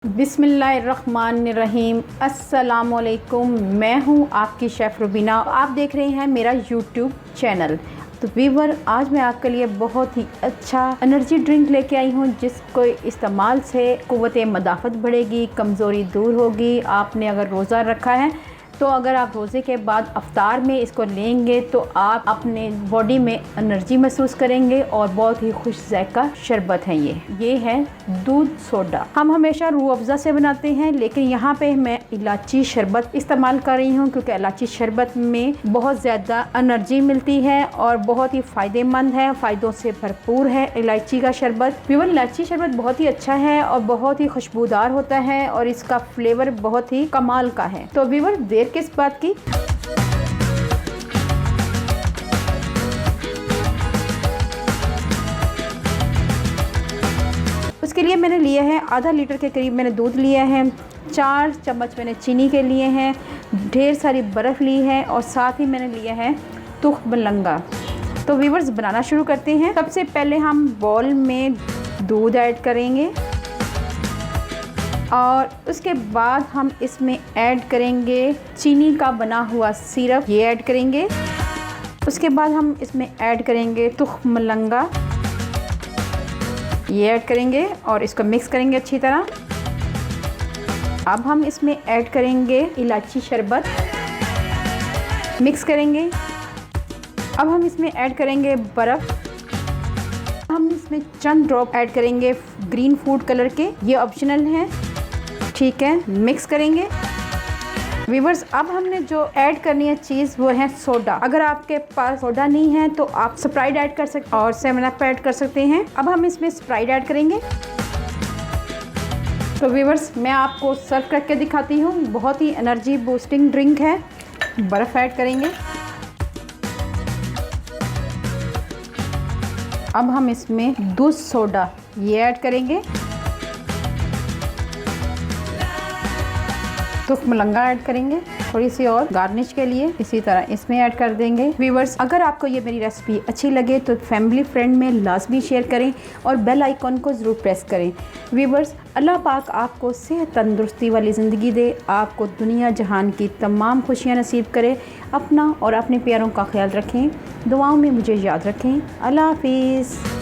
बिस्मिल्लाहिर्रहमानिर्रहीम। अस्सलामुअलैकुम। मैं हूँ आपकी शेफ़ रुबीना। आप देख रहे हैं मेरा यूट्यूब चैनल। तो वीवर, आज मैं आपके लिए बहुत ही अच्छा एनर्जी ड्रिंक लेके आई हूँ जिसको इस्तेमाल से क़ुव्वत मदाफ़त बढ़ेगी, कमज़ोरी दूर होगी। आपने अगर रोज़ा रखा है तो अगर आप रोज़े के बाद अफ्तार में इसको लेंगे तो आप अपने बॉडी में एनर्जी महसूस करेंगे। और बहुत ही खुश ज़ायक़ा शरबत है ये है दूध सोडा। हम हमेशा रूह अफ़ज़ा से बनाते हैं, लेकिन यहाँ पे मैं इलायची शरबत इस्तेमाल कर रही हूँ क्योंकि इलायची शरबत में बहुत ज़्यादा एनर्जी मिलती है और बहुत ही फ़ायदेमंद है, फ़ायदों से भरपूर है इलायची का शरबत। व्यूअर, इलायची शरबत बहुत ही अच्छा है और बहुत ही खुशबूदार होता है और इसका फ्लेवर बहुत ही कमाल का है। तो व्यूअर, देर किस बात की, उसके लिए मैंने लिया है आधा लीटर के करीब मैंने दूध लिया है, 4 चम्मच मैंने चीनी के लिए हैं, ढेर सारी बर्फ़ ली है और साथ ही मैंने लिया है तुख मलंगा। तो व्यूअर्स, बनाना शुरू करते हैं। सबसे पहले हम बॉल में दूध ऐड करेंगे और उसके बाद हम इसमें ऐड करेंगे चीनी का बना हुआ सिरप, ये ऐड करेंगे। उसके बाद हम इसमें ऐड करेंगे तुख मलंगा, ये ऐड करेंगे और इसको मिक्स करेंगे अच्छी तरह। अब हम इसमें ऐड करेंगे इलायची शरबत, मिक्स करेंगे। अब हम इसमें ऐड करेंगे बर्फ़। हम इसमें चंद ड्रॉप ऐड करेंगे ग्रीन फूड कलर के, ये ऑप्शनल है, ठीक है। मिक्स करेंगे। व्यूअर्स, अब हमने जो ऐड करनी है चीज़ वो है सोडा। अगर आपके पास सोडा नहीं है तो आप स्प्राइट ऐड कर सकते और 7 अप ऐड कर सकते हैं। अब हम इसमें स्प्राइट ऐड करेंगे। तो व्यूअर्स, मैं आपको सर्व करके दिखाती हूँ। बहुत ही एनर्जी बूस्टिंग ड्रिंक है। बर्फ़ ऐड करेंगे। अब हम इसमें दूध सोडा ये ऐड करेंगे, तुख मलंगा ऐड करेंगे थोड़ी सी और गार्निश के लिए, इसी तरह इसमें ऐड कर देंगे। व्यूअर्स, अगर आपको ये मेरी रेसिपी अच्छी लगे तो फैमिली फ्रेंड में लाजमी शेयर करें और बेल आइकॉन को ज़रूर प्रेस करें। व्यूअर्स, अल्लाह पाक आपको सेहत तंदुरुस्ती वाली ज़िंदगी दे, आपको दुनिया जहान की तमाम खुशियाँ नसीब करे। अपना और अपने प्यारों का ख्याल रखें, दुआओं में मुझे याद रखें। अल्लाह हाफिज़।